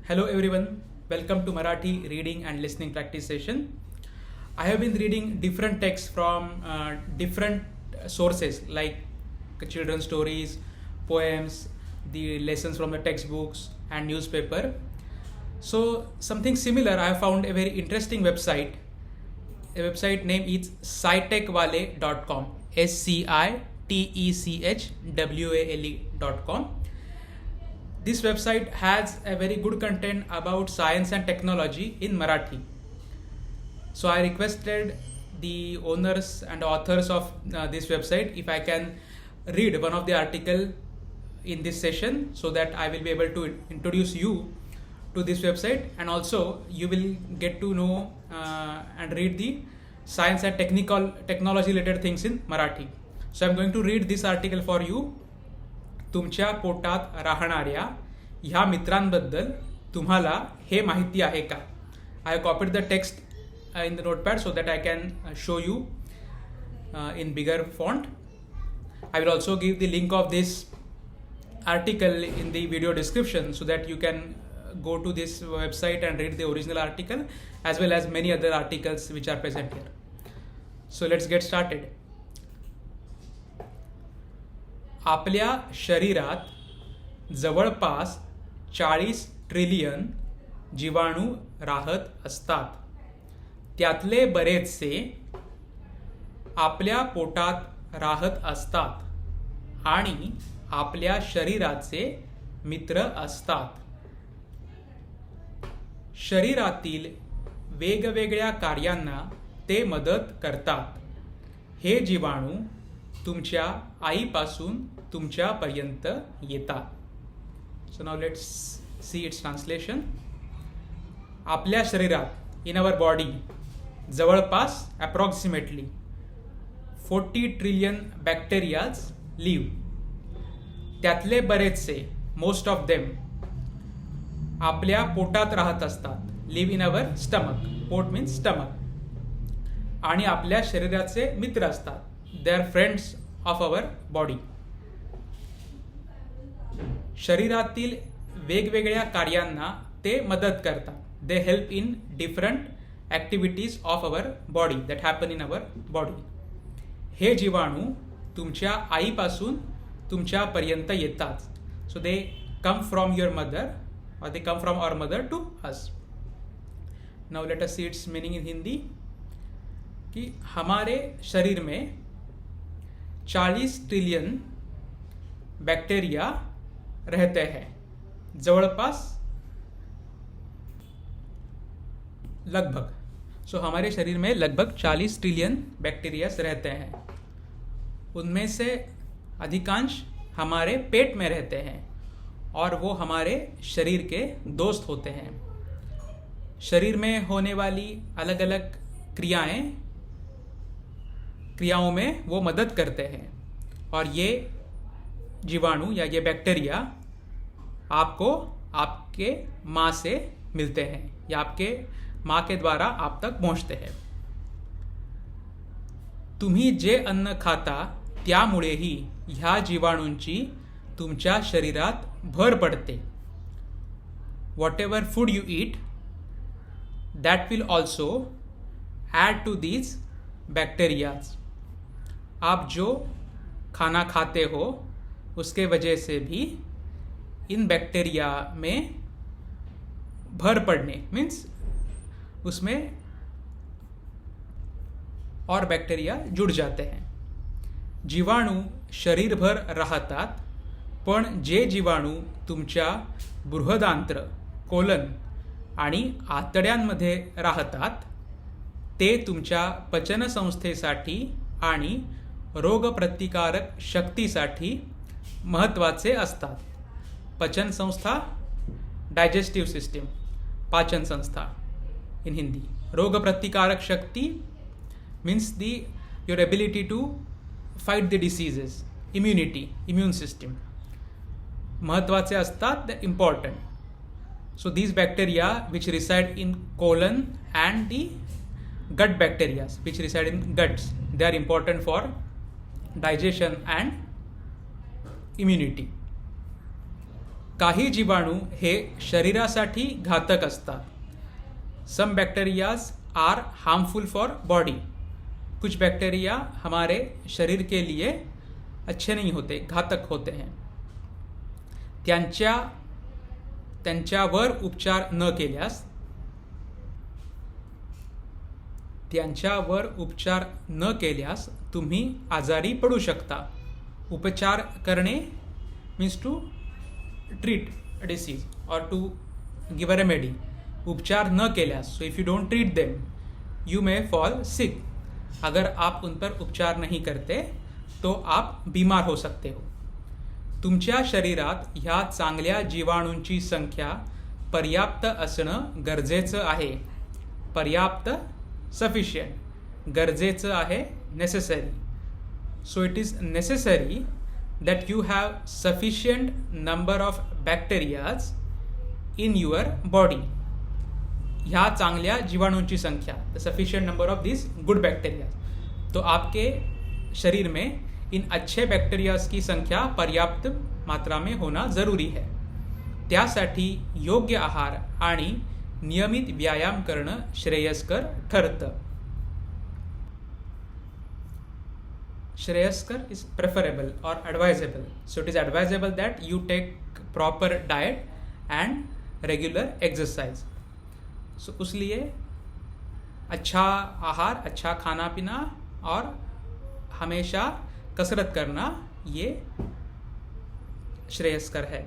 Hello everyone, welcome to Marathi reading and listening practice session. I have been reading different texts from different sources like children's stories, poems, the lessons from the textbooks and newspaper. So something similar, I have found a very interesting website. A website name is scitechwale.com, scitechwale.com. This website has a very good content about science and technology in Marathi. So I requested the owners and authors of this website if I can read one of the article in this session, so that I will be able to introduce you to this website, and also you will get to know and read the science and technology related things in Marathi. So I'm going to read this article for you. तुमच्या पोटात राहणाऱ्या ह्या मित्रांबद्दल तुम्हाला हे माहिती आहे का? I have copied the text in the notepad so that I can show you in bigger font. I will also give the link of this article in the video description so that you can go to this website and read the original article as well as many other articles which are present here. So let's get started. आपल्या शरीरात जवळपास 40 trillion जीवाणू राहत असतात. त्यातले बरेचसे आपल्या पोटात राहत असतात आणि आपल्या शरीराचे मित्र असतात. शरीरातील वेगवेगळ्या कार्यांना ते मदत करतात. हे जीवाणू तुमच्या आईपासून तुमच्यापर्यंत येतात. So now let's see its translation. आपल्या शरीरात, इन अवर बॉडी, जवळपास अप्रॉक्सिमेटली 40 ट्रिलियन बॅक्टेरियाज लिव्ह. त्यातले बरेचसे, मोस्ट ऑफ देम, आपल्या पोटात राहत असतात. Live in our stomach. पोट मीन्स स्टमक. आणि आपल्या शरीराचे मित्र असतात. They are friends of our body. शरीरातील वेगवेगळ्या कार्यांना ते मदत करतात. They help in different activities of our body that happen in our body. हे जीवाणू तुमच्या आईपासून तुमच्यापर्यंत येतात. So they come from your mother और they come from our mother to us. Now let us see its meaning in Hindi. कि हमारे शरीर में 40 ट्रिलियन बैक्टीरिया रहते हैं. जवळपास, लगभग. सो हमारे शरीर में लगभग 40 ट्रिलियन बैक्टीरियाज रहते हैं. उनमें से अधिकांश हमारे पेट में रहते हैं और वो हमारे शरीर के दोस्त होते हैं. शरीर में होने वाली अलग अलग क्रियाओं में वो मदद करते हैं. और ये जीवाणु या ये बैक्टीरिया आपको आपके माँ से मिलते हैं या आपके माँ के द्वारा आप तक पहुँचते हैं. तुम्ही जे अन्न खाता त्यामुळेही ह्या जीवाणूंची तुमच्या शरीरात भर पडते. Whatever food you eat, that will also add to these bacterias. आप जो खाना खाते हो उसके वजह से भी इन बैक्टीरिया में भर पड़ने मीन्स उसमें और बैक्टीरिया जुड़ जाते हैं. जीवाणू शरीरभर राहतात, पण जे जीवाणू तुमच्या बृहदांत्र, कोलन आणि आतड्यांमध्ये राहतात ते तुमच्या पचनसंस्थेसाठी आणि रोगप्रतिकारक शक्तीसाठी महत्त्वाचे असतात. पचन संस्था, डायजेस्टिव सिस्टम, पाचन संस्था इन हिंदी. रोगप्रतिकारक शक्ती means your ability to fight the diseases. Immunity, immune system महत्त्वाचे असतात, the important. So these bacteria which reside in colon and the gut bacteria which reside in guts, they are important for digestion and immunity. काही जीवाणू हे शरीरासाठी घातक असतात. Some bacterias are harmful for body. कुछ बैक्टीरिया हमारे शरीर के लिए अच्छे नहीं होते, घातक होते हैं. त्यांच्यावर उपचार न केल्यास तुम्ही आजारी पडू शकता. उपचार करणे means to treat a disease और टू गिव अ रेमेडी. उपचार न केल्यास, so if you don't treat them you may fall sick. अगर आप उन पर उपचार नहीं करते तो आप बीमार हो सकते हो. तुमच्या शरीरात ह्या चांगल्या जीवाणूंची संख्या पर्याप्त असणं गरजेचं आहे. पर्याप्त, सफिशियंट. गरजेचं आहे, necessary. So it is necessary that you have sufficient number of bacterias in your body. ह्या चांगल्या जीवाणूंची संख्या, the sufficient number of these good bacteria. तो आपके शरीर में इन अच्छे बैक्टीरियाज की संख्या पर्याप्त मात्रा में होना जरूरी है. त्यासाठी योग्य आहार आणि नियमित व्यायाम करणं श्रेयस्कर ठरतं. Shreyyaskar is preferable or advisable. So it is advisable that you take proper diet and regular exercise. So उसलिए अच्छा आहार, अच्छा खाना पीना और हमेशा कसरत करना ये श्रेयस्कर है.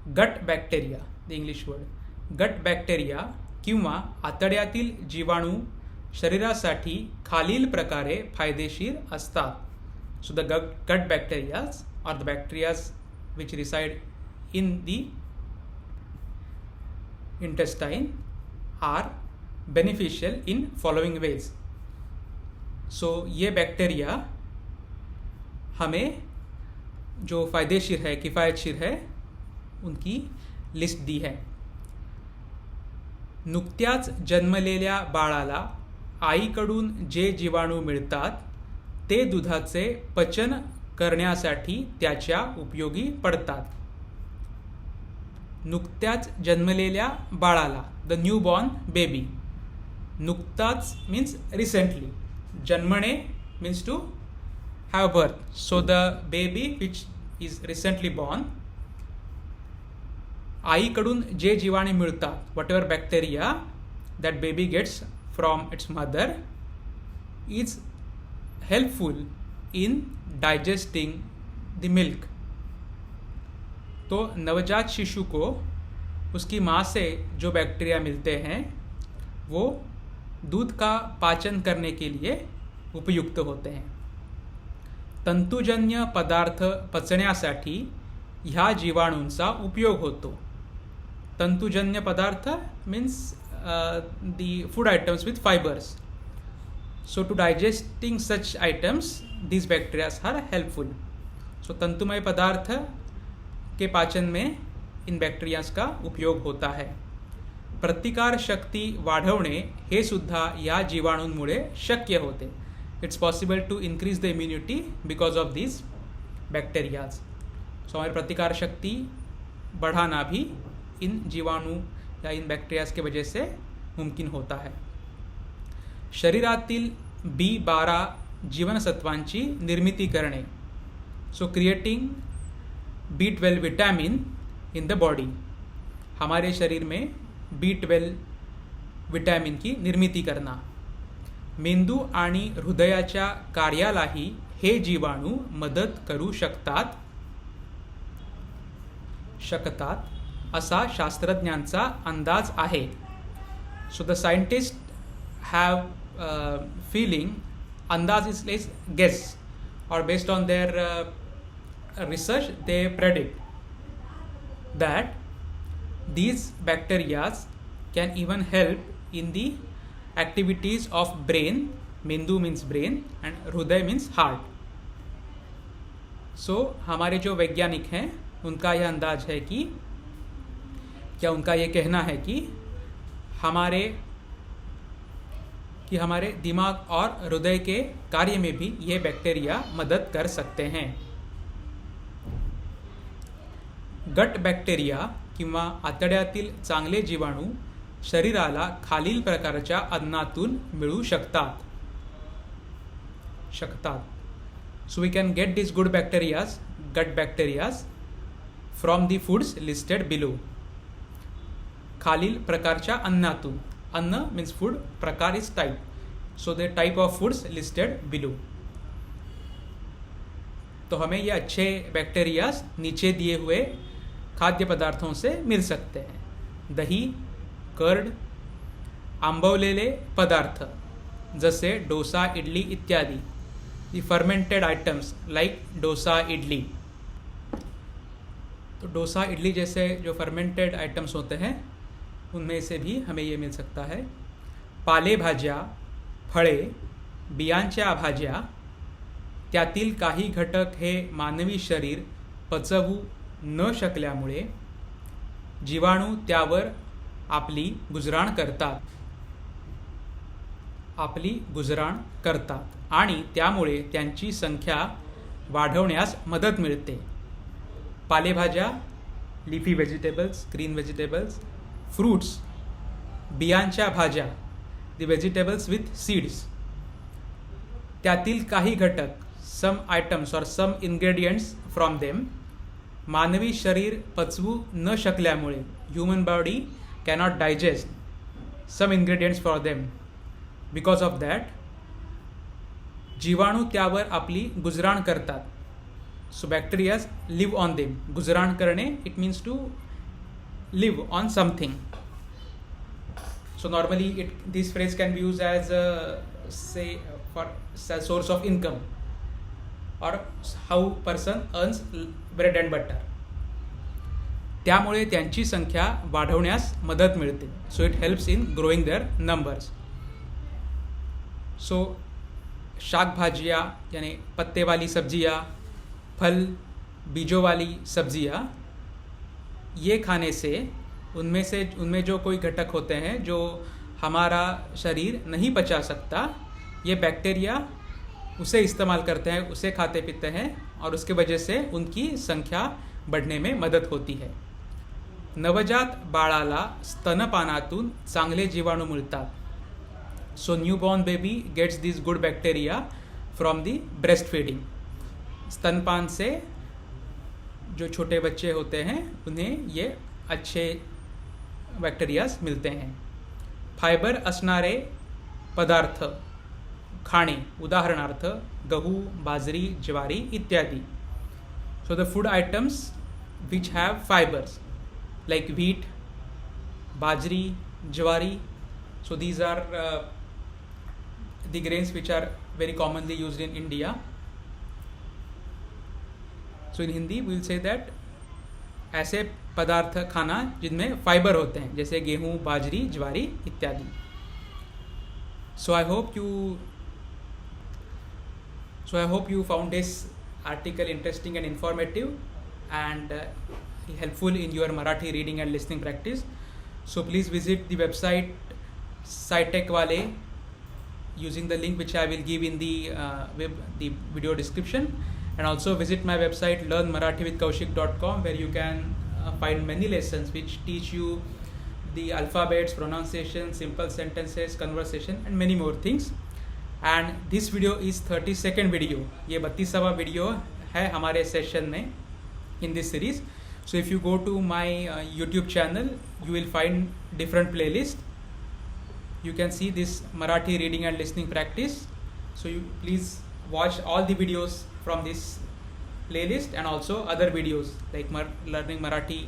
Gut bacteria, the English word. Gut bacteria किंवा आतड्यातील जीवाणू शरीरासाठी खालील प्रकारे फायदेशीर असतात. सो द गट बॅक्टेरियाज और the bacterias which reside in the intestine are beneficial in following ways. So ये बैक्टीरिया हमें जो फायदेशीर है, किफ़ायतशीर है, उनकी लिस्ट दी है. नुकत्याच जन्मलेल्या बाळाला आईकडून जे जीवाणू मिळतात ते दुधाचे पचन करण्यासाठी त्याच्या उपयोगी पडतात. नुकत्याच जन्मलेल्या बाळाला, द न्यू बॉर्न बेबी. नुकताच मीन्स रिसेंटली. जन्मणे means to have birth. So the baby which is recently born, आईकडून जे जीवाणू मिळतात, whatever bacteria that baby gets from its mother is helpful in digesting the milk. तो नवजात शिशु को उसकी माँ से जो बैक्टीरिया मिलते हैं वो दूध का पाचन करने के लिए उपयुक्त होते हैं. तंतुजन्य पदार्थ पचण्यासाठी ह्या जीवाणूंचा उपयोग होतो. तंतुजन्य पदार्थ means the food items with fibers. So to digesting such items these bacteria are helpful. So तंतुमय पदार्थ के पाचन में इन बैक्टीरियाज का उपयोग होता है. प्रतिकार शक्ती वाढवणे हे सुद्धा या जीवाणूंमुळे शक्य होते. It's possible to increase the immunity because of this bacterias. So हमारी प्रतिकार शक्ति बढ़ाना भी इन जीवाणु या इन बैक्टीरियाज के वजह से मुमकिन होता है. शरीरातील B12 जीवनसत्वांची निर्मिती करणे. सो creating B12 vitamin in the body. हमारे शरीर में B12 विटामिन की निर्मिती करना. मेंदू आणि हृदयाच्या कार्यालाही हे जीवाणू मदत करू शकतात असा शास्त्रज्ञांचा अंदाज आहे. So the scientist have feeling, अंदाज इज गेस, और based on their research they predict that these bacteria can even help in the activities of brain. मेंदू means brain and हृदय means heart. So हमारे जो वैज्ञानिक हैं उनका यह अंदाज है कि उनका ये कहना है कि हमारे दिमाग और हृदय के कार्य में भी ये बैक्टीरिया मदद कर सकते हैं. गट बॅक्टेरिया किंवा आतड्यातील चांगले जीवाणू शरीराला खालील प्रकारच्या अन्नातून मिळू शकतात. So we can get these good bacterias, gut bacterias, from the foods listed below. खालील प्रकारच्या अन्नातून. अन्न means food, प्रकार is type. So the type of foods listed below. तो हमें ये अच्छे बैक्टीरियाज नीचे दिए हुए खाद्य पदार्थों से मिल सकते हैं. दही, कर्ड, आंबवलेले पदार्थ जसे डोसा, इडली इत्यादि. The fermented items like dosa, idli. तो डोसा, इडली जैसे जो फर्मेंटेड आइटम्स होते हैं उनमें से भी हमें ये मिल सकता है. पालेभाज्या, फळे, बियांच्या भाज्या, त्यातील काही घटक हे मानवी शरीर पचवू न शकल्यामुळे जीवाणू त्यावर आपली गुजराण करतात आणि त्यामुळे त्यांची संख्या वाढवण्यास मदत मिळते. पालेभाज्या, leafy vegetables, green vegetables, fruits, बियांच्या भाज्या, द व्हेजिटेबल्स विथ सीड्स, त्यातील काही घटक, सम आयटम्स और सम इन्ग्रेडियंट्स फ्रॉम देम, मानवी शरीर पचवू न शकल्यामुळे, human body cannot digest some ingredients for them, because of that जीवाणू त्यावर आपली गुजराण करतात. So bacterias live on them. गुजराण करणे, it means to live on something. So normally this phrase can be use as say for source of income और how person earns bread and butter. त्यामुळे त्यांची संख्या वाढवण्यास मदत मिळते. So it helps in growing their numbers. So शाक-भाजियाँ यानी पत्ते वाली सब्जियाँ, फल, बीजों वाली सब्जियाँ, ये खाने से उनमें जो कोई घटक होते हैं जो हमारा शरीर नहीं पचा सकता, ये बैक्टीरिया उसे इस्तेमाल करते हैं, उसे खाते पीते हैं और उसके वजह से उनकी संख्या बढ़ने में मदद होती है. नवजात बाळाला स्तनपानातून चांगले जीवाणू मिळतात. So newborn baby gets these good bacteria from the breastfeeding. स्तनपान से जो छोटे बच्चे होते हैं उन्हें ये अच्छे बैक्टीरियाज मिलते हैं. फायबर असणारे पदार्थ खाणे, उदाहरणार्थ गहू, बाजरी, ज्वारी इत्यादी. So the food items which have fibers like wheat, bajri, jawari. So these are the grains which are very commonly used in India. So in Hindi we will say that ऐसे पदार्थ खाना जिनमें फाइबर होते हैं, जैसे गेहूँ, बाजरी, ज्वारी इत्यादि. So I hope you found this article interesting and informative and helpful in your Marathi reading and listening practice. So please visit the website SciTech Wale using the link which I will give in the video description, and also visit my website learnmarathivithkaushik.com, where you can find many lessons which teach you the alphabets, pronunciation, simple sentences, conversation and many more things. And this video is 32nd video. ये 32वां video है हमारे session में in this series. So if you go to my YouTube channel, you will find different playlists. You can see this Marathi reading and listening practice. So you please watch all the videos from this playlist and also other videos like learning Marathi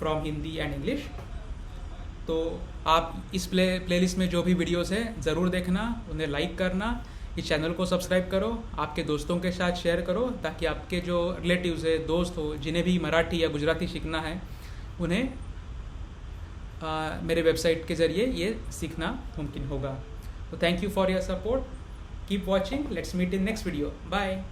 from Hindi and English. तो आप इस playlist में जो भी videos हैं ज़रूर देखना, उन्हें लाइक करना, इस चैनल को सब्सक्राइब करो, आपके दोस्तों के साथ शेयर करो, ताकि आपके जो रिलेटिव्स है, दोस्त हो, जिन्हें भी मराठी या गुजराती सीखना है, उन्हें मेरे वेबसाइट के ज़रिए ये सीखना मुमकिन होगा. तो thank you for your support. Keep watching. Let's meet in next video. Bye.